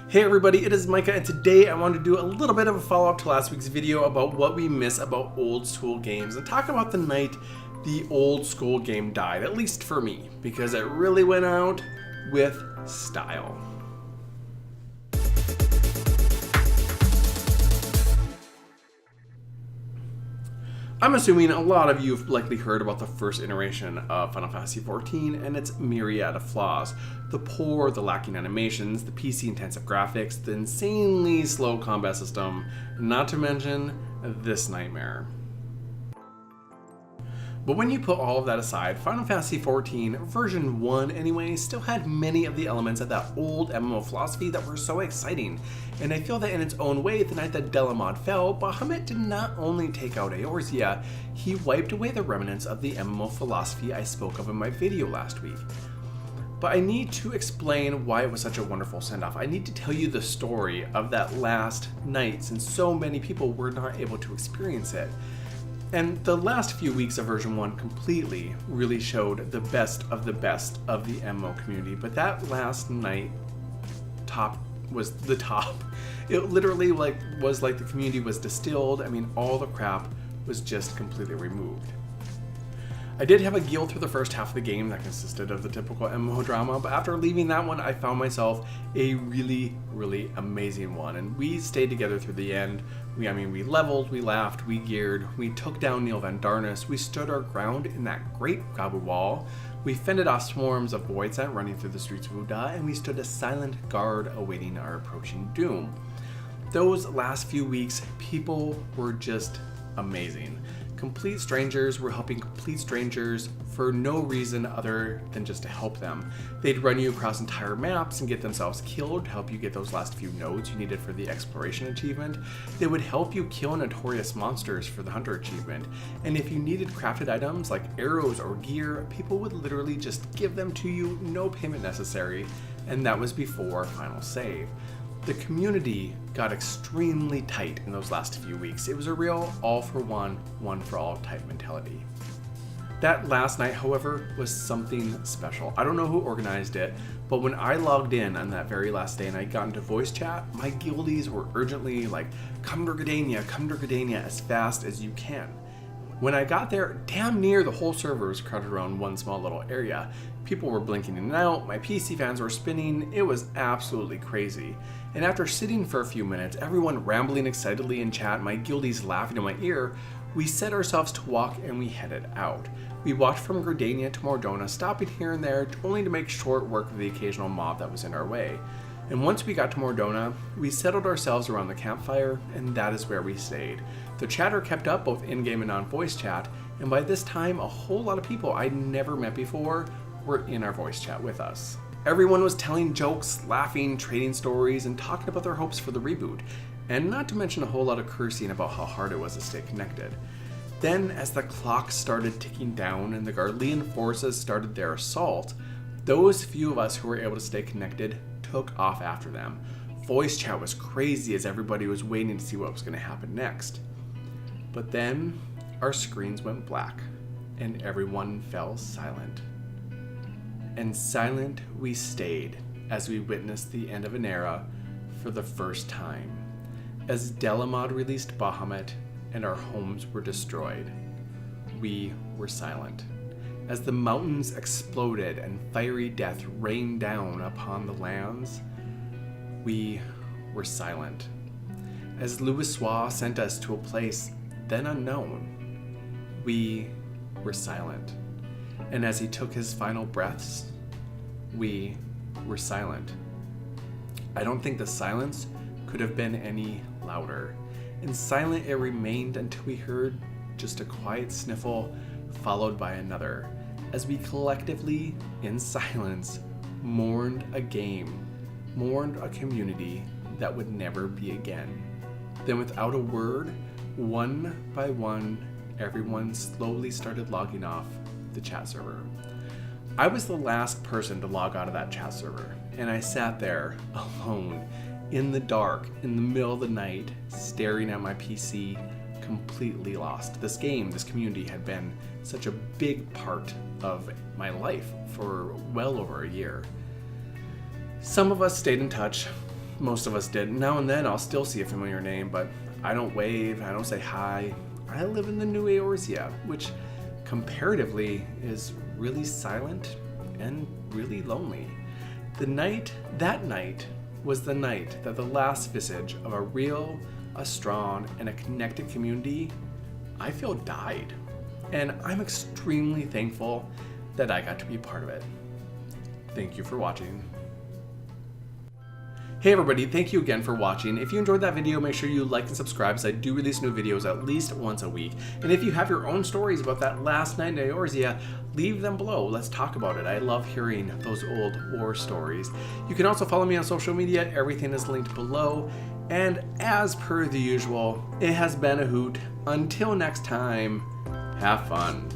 Hey everybody, it is Mica, and today I wanted to do a little bit of a follow-up to last week's video about what we miss about old school games and talk about the night the old school game died, at least for me, because it really went out with style. I'm assuming a lot of you have likely heard about the first iteration of Final Fantasy XIV and its myriad of flaws. The poor, the lacking animations, the PC-intensive graphics, the insanely slow combat system, not to mention this nightmare. But when you put all of that aside, Final Fantasy XIV, version 1 anyway, still had many of the elements of that old MMO philosophy that were so exciting. And I feel that in its own way, the night that Delamod fell, Bahamut did not only take out Eorzea, he wiped away the remnants of the MMO philosophy I spoke of in my video last week. But I need to explain why it was such a wonderful send-off. I need to tell you the story of that last night, since so many people were not able to experience it. And the last few weeks of version 1 completely really showed the best of the MMO community, but that last night was the top. It literally was like the community was distilled. I mean, all the crap was just completely removed. I did have a guild through the first half of the game that consisted of the typical MMO drama, but after leaving that one, I found myself a really, really amazing one, and we stayed together through the end. We leveled, we laughed, we geared, we took down Neil Van Darnus, we stood our ground in that great Gabu wall, we fended off swarms of Voidsent running through the streets of Uda, and we stood a silent guard awaiting our approaching doom. Those last few weeks, people were just amazing. Complete strangers were helping complete strangers for no reason other than just to help them. They'd run you across entire maps and get themselves killed to help you get those last few nodes you needed for the exploration achievement. They would help you kill notorious monsters for the hunter achievement. And if you needed crafted items like arrows or gear, people would literally just give them to you, no payment necessary. And that was before Final Save. The community got extremely tight in those last few weeks. It was a real all for one, one for all type mentality. That last night, however, was something special. I don't know who organized it, but when I logged in on that very last day and I got into voice chat, my guildies were urgently like, come to Gardania as fast as you can. When I got there, damn near the whole server was crowded around one small little area. People were blinking in and out, my PC fans were spinning, it was absolutely crazy. And after sitting for a few minutes, everyone rambling excitedly in chat, my guildies laughing in my ear, we set ourselves to walk and we headed out. We walked from Gardania to Mordona, stopping here and there only to make short work of the occasional mob that was in our way. And once we got to Mordona, we settled ourselves around the campfire, and that is where we stayed. The chatter kept up both in-game and on-voice chat, and by this time, a whole lot of people I'd never met before were in our voice chat with us. Everyone was telling jokes, laughing, trading stories, and talking about their hopes for the reboot, and not to mention a whole lot of cursing about how hard it was to stay connected. Then, as the clock started ticking down and the Garlean forces started their assault, those few of us who were able to stay connected took off after them. Voice chat was crazy as everybody was waiting to see what was going to happen next. But then, our screens went black, and everyone fell silent. And silent we stayed as we witnessed the end of an era for the first time. As Delamod released Bahamut and our homes were destroyed, we were silent. As the mountains exploded and fiery death rained down upon the lands, we were silent. As Louisoix sent us to a place then unknown, we were silent. And as he took his final breaths, we were silent. I don't think the silence could have been any louder. And silent it remained until we heard just a quiet sniffle followed by another, as we collectively, in silence, mourned a game, mourned a community that would never be again. Then without a word, one by one, everyone slowly started logging off the chat server. I was the last person to log out of that chat server, and I sat there alone, in the dark, in the middle of the night, staring at my PC, completely lost. This game, this community had been such a big part of my life for well over a year. Some of us stayed in touch. Most of us didn't. Now and then I'll still see a familiar name, but I don't wave, I don't say hi. I live in the new Eorzea, which comparatively is really silent and really lonely. That night was the night that the last visage of a real, a strong, and a connected community, I feel, died. And I'm extremely thankful that I got to be part of it. Thank you for watching. Hey everybody, thank you again for watching. If you enjoyed that video, make sure you like and subscribe, as I do release new videos at least once a week. And if you have your own stories about that last night in Eorzea, leave them below. Let's talk about it. I love hearing those old war stories. You can also follow me on social media. Everything is linked below. And as per the usual, it has been a hoot. Until next time, have fun.